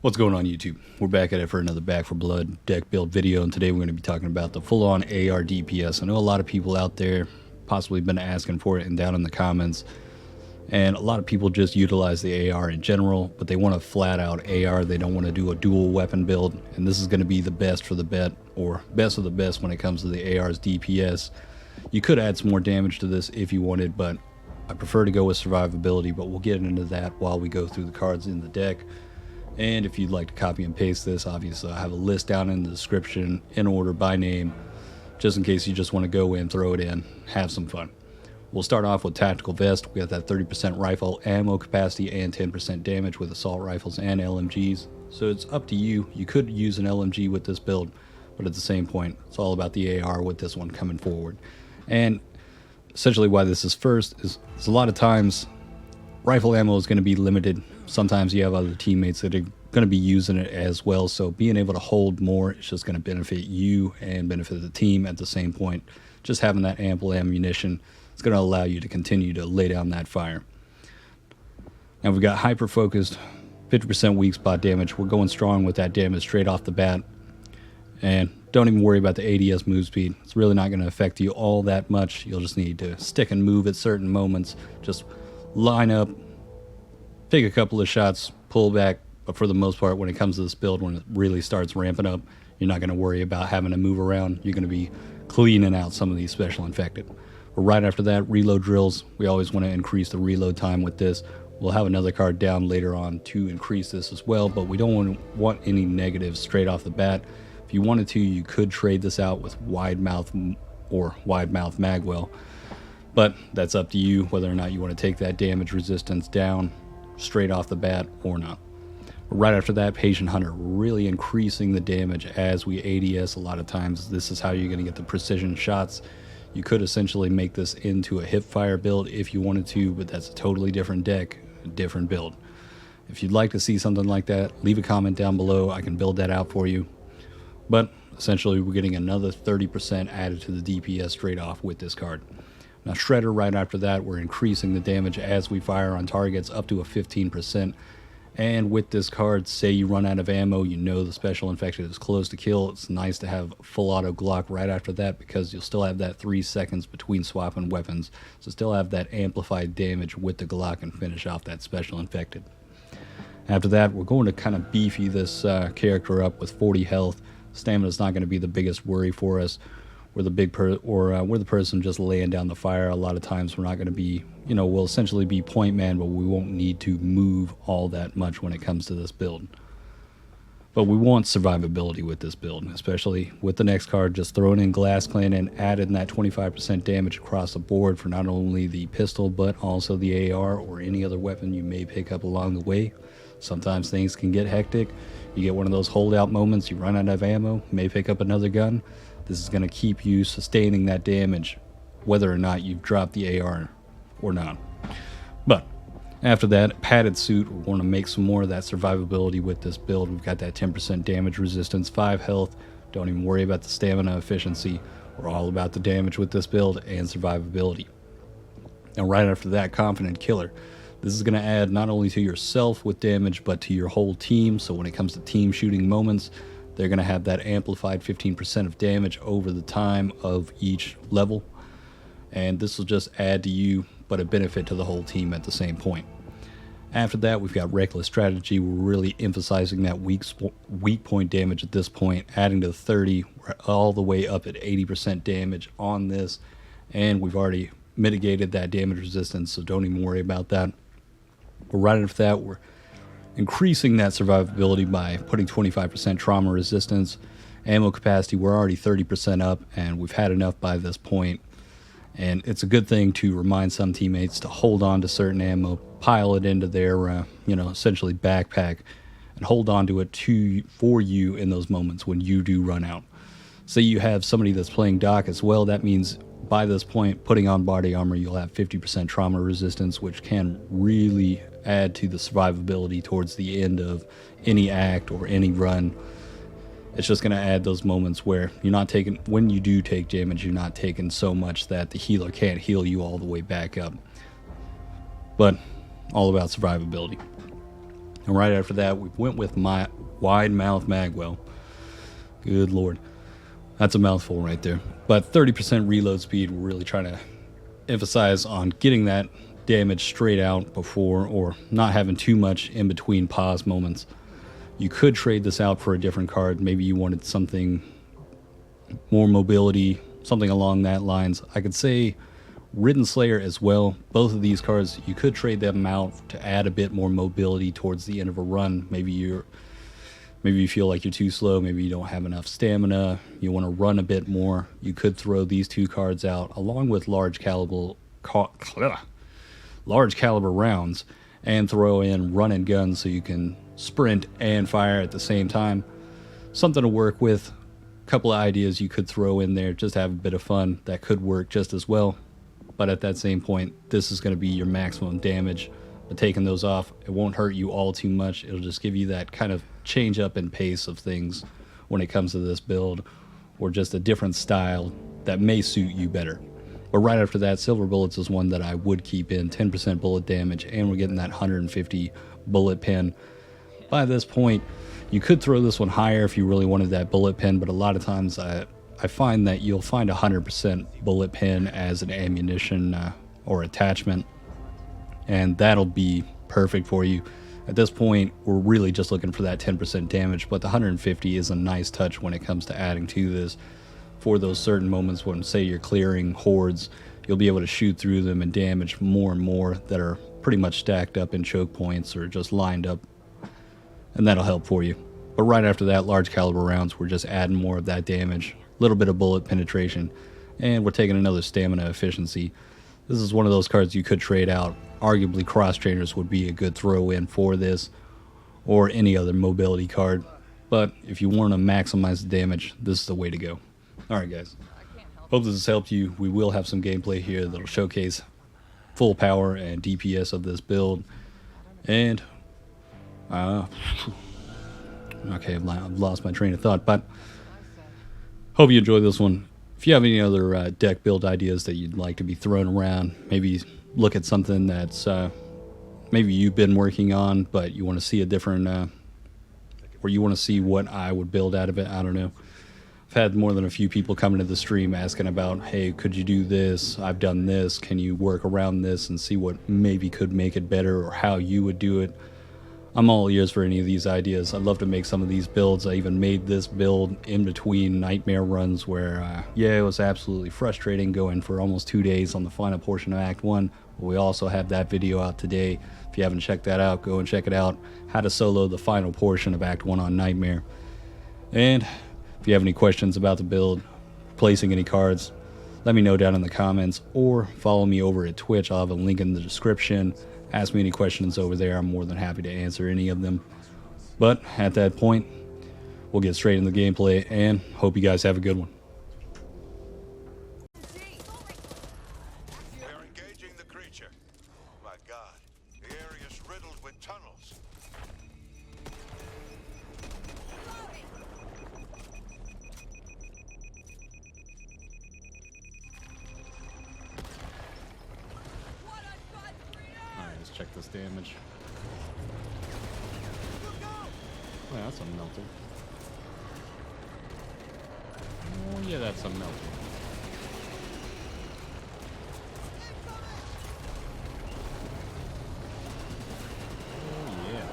What's going on YouTube? We're back at it for another Back for Blood deck build video, and today we're going to be talking about the full-on AR DPS. I know a lot of people out there possibly been asking for it and down in the comments, and a lot of people just utilize the AR in general, but they want a flat-out AR. They don't want to do a dual weapon build, and this is going to be the best for the bet, or best of the best when it comes to the AR's DPS. You could add some more damage to this if you wanted, but I prefer to go with survivability, but we'll get into that while we go through the cards in the deck. And if you'd like to copy and paste this, obviously I have a list down in the description in order by name, just in case you just want to go in, throw it in, have some fun. We'll start off with Tactical Vest. We got that 30% rifle ammo capacity and 10% damage with assault rifles and LMGs. So it's up to you. You could use an LMG with this build, but at the same point, it's all about the AR with this one coming forward. And essentially why this is first is a lot of times rifle ammo is going to be limited. Sometimes you have other teammates that are going to be using it as well, so being able to hold more is just going to benefit you and benefit the team at the same point. Just having that ample ammunition is going to allow you to continue to lay down that fire. Now we've got hyper focused, 50% weak spot damage. We're going strong with that damage straight off the bat, and don't even worry about the ADS move speed. It's really not going to affect you all that much. You'll just need to stick and move at certain moments. Just line up, take a couple of shots, pull back, but for the most part, when it comes to this build, when it really starts ramping up, you're not going to worry about having to move around. You're going to be cleaning out some of these special infected. But right after that, reload drills. We always want to increase the reload time with this. We'll have another card down later on to increase this as well, but we don't want any negatives straight off the bat. If you wanted to, you could trade this out with WIDEMOUTH or WIDEMOUTH MAGWELL, but that's up to you whether or not you want to take that damage resistance down straight off the bat or not. Right after that, Patient Hunter, really increasing the damage as we ADS. A lot of times this is how you're going to get the precision shots. You could essentially make this into a hip fire build if you wanted to, but that's a totally different deck, a different build. If you'd like to see something like that, leave a comment down below. I can build that out for you. But essentially we're getting another 30% added to the DPS straight off with this card. Now Shredder, right after that, we're increasing the damage as we fire on targets up to a 15%. And with this card, say you run out of ammo, you know the special infected is close to kill. It's nice to have full auto Glock right after that, because you'll still have that 3 seconds between swapping weapons. So still have that amplified damage with the Glock and finish off that special infected. After that, we're going to kind of beefy this character up with 40 health. Stamina is not going to be the biggest worry for us. We're the we're the person just laying down the fire. A lot of times we're not going to be, we'll essentially be point man, but we won't need to move all that much when it comes to this build. But we want survivability with this build, especially with the next card, just throwing in Glass Clan and adding that 25% damage across the board for not only the pistol, but also the AR or any other weapon you may pick up along the way. Sometimes things can get hectic. You get one of those holdout moments, you run out of ammo, may pick up another gun. This is going to keep you sustaining that damage, whether or not you've dropped the AR or not. But after that, padded suit, we want to make some more of that survivability with this build. We've got that 10% damage resistance, 5 health. Don't even worry about the stamina efficiency. We're all about the damage with this build and survivability. Now right after that, confident killer. This is going to add not only to yourself with damage, but to your whole team. So when it comes to team shooting moments, they're going to have that amplified 15% of damage over the time of each level. And this will just add to you, but a benefit to the whole team at the same point. After that, we've got Reckless Strategy. We're really emphasizing that weak point damage at this point, adding to the 30. We're all the way up at 80% damage on this. And we've already mitigated that damage resistance, so don't even worry about that. But right after that, we're increasing that survivability by putting 25% trauma resistance. Ammo capacity, we're already 30% up, and we've had enough by this point. And it's a good thing to remind some teammates to hold on to certain ammo, pile it into their, essentially backpack, and hold on to it for you in those moments when you do run out. Say you have somebody that's playing Doc as well, that means by this point, putting on body armor, you'll have 50% trauma resistance, which can really add to the survivability towards the end of any act or any run. It's just going to add those moments where you're not taking, when you do take damage, you're not taking so much that the healer can't heal you all the way back up. But all about survivability. And right after that, we went with my WIDEMOUTH MAGWELL. Good lord. That's a mouthful right there. But 30% reload speed, we're really trying to emphasize on getting that damage straight out before, or not having too much in between pause moments. You could trade this out for a different card. Maybe you wanted something more mobility, something along that lines. I could say RIDDEN Slayer as well. Both of these cards, you could trade them out to add a bit more mobility towards the end of a run. Maybe you feel like you're too slow, maybe you don't have enough stamina, you want to run a bit more. You could throw these two cards out along with large caliber rounds and throw in run and gun so you can sprint and fire at the same time. Something to work with. A couple of ideas you could throw in there, just have a bit of fun. That could work just as well. But at that same point, this is going to be your maximum damage. But taking those off, it won't hurt you all too much. It'll just give you that kind of change up in pace of things when it comes to this build, or just a different style that may suit you better. But right after that, Silver Bullets is one that I would keep in. 10% bullet damage, and we're getting that 150 bullet pen. By this point, you could throw this one higher if you really wanted that bullet pen, but a lot of times I find that you'll find 100% bullet pen as an ammunition or attachment, and that'll be perfect for you. At this point, we're really just looking for that 10% damage, but the 150 is a nice touch when it comes to adding to this. For those certain moments when, say, you're clearing hordes, you'll be able to shoot through them and damage more and more that are pretty much stacked up in choke points or just lined up, and that'll help for you. But right after that, large caliber rounds, we're just adding more of that damage, a little bit of bullet penetration, and we're taking another stamina efficiency. This is one of those cards you could trade out. Arguably, cross trainers would be a good throw in for this, or any other mobility card. But if you want to maximize the damage, this is the way to go. Alright guys, hope this has helped you. We will have some gameplay here that'll showcase full power and DPS of this build. And okay, I've lost my train of thought, but hope you enjoyed this one. If you have any other deck build ideas that you'd like to be thrown around, maybe look at something that's maybe you've been working on, but you want to see a different, or you want to see what I would build out of it, I don't know. I've had more than a few people coming to the stream asking about, hey, could you do this? I've done this. Can you work around this and see what maybe could make it better, or how you would do it? I'm all ears for any of these ideas. I'd love to make some of these builds. I even made this build in between nightmare runs where, yeah, it was absolutely frustrating going for almost 2 days on the final portion of Act 1. But we also have that video out today. If you haven't checked that out, go and check it out. How to solo the final portion of Act 1 on Nightmare. And if you have any questions about the build, placing any cards, let me know down in the comments, or follow me over at Twitch. I'll have a link in the description. Ask me any questions over there. I'm more than happy to answer any of them. But at that point, we'll get straight into the gameplay, and hope you guys have a good one. They're engaging the creature. My God, the area's riddled with tunnels. Alright, let's check this damage. Oh, yeah, that's a melter. Oh yeah, that's a melter. Oh yeah.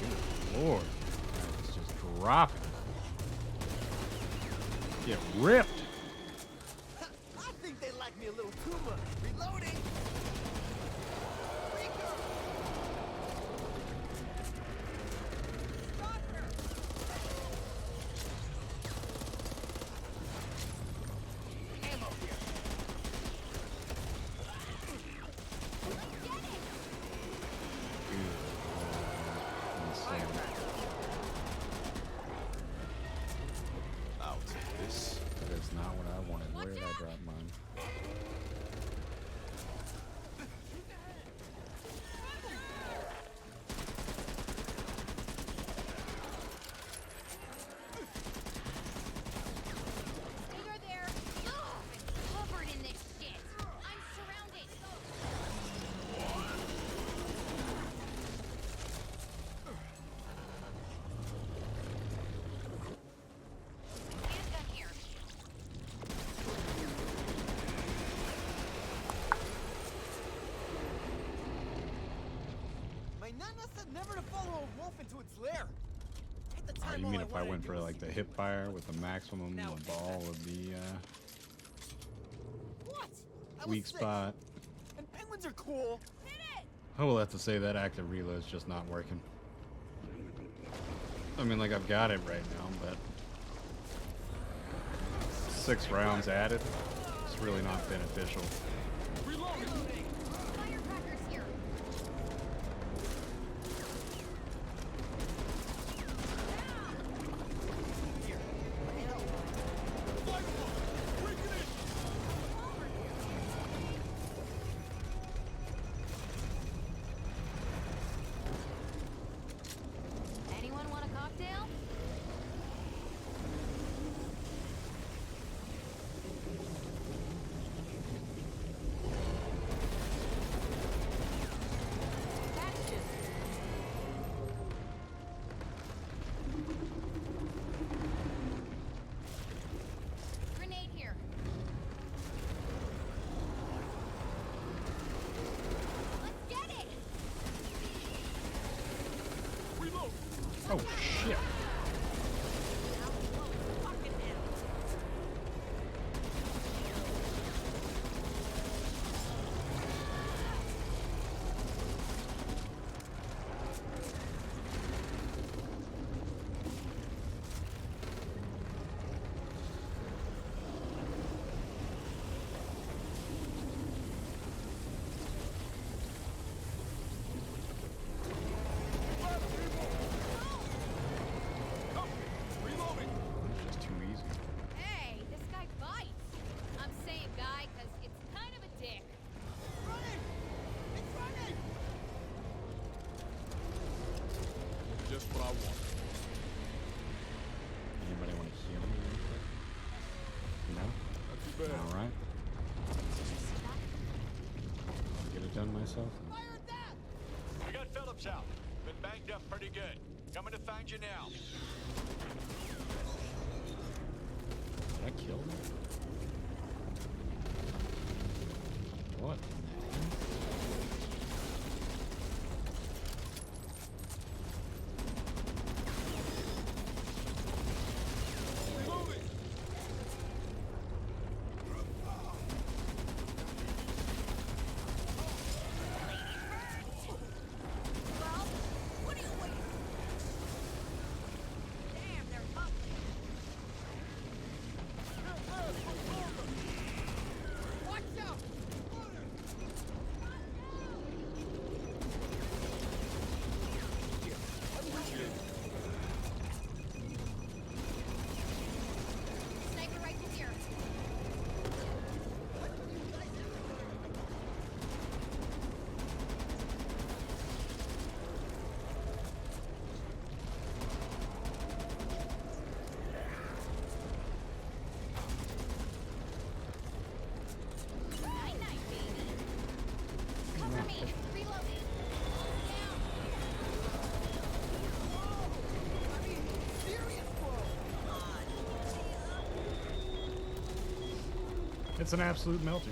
Good lord. It's just dropping. Get ripped. I think they like me a little too much. Reloading. Ammo here. I'll take this. That is not what I wanted. Where did I drop mine? You're there. Never to follow a wolf into its lair. At the Oh, time, you all mean I if I wanted went to for do was like see the hip fire with the maximum, Now the ball would be What? I was weak 6, spot. and penguins are cool. Hit it! I will have to say that active reload's just not working. I mean, like, I've got it right now, but 6 rounds added, it's really not beneficial. Reloading. Firecrackers here. Anyone want a cocktail? Grenade here. Let's get it! Reload. Oh, shit. Reloading. It's just too easy. Hey, this guy bites. I'm saying guy because it's kind of a dick. Running. It's running. Just what I want. Anybody want to heal me real quick? No? Not too bad. Alright. I'll get it done myself. Fire at that. We got Phillips out. Been banged up pretty good. Coming to find you now. Did I kill him? What? Reloading. Well, what are you waiting for? Damn, they're up. Watch out. Sniper rifle here. Night, baby. Cover me. Reloading. Down. I mean, serious blow. It's an absolute melter.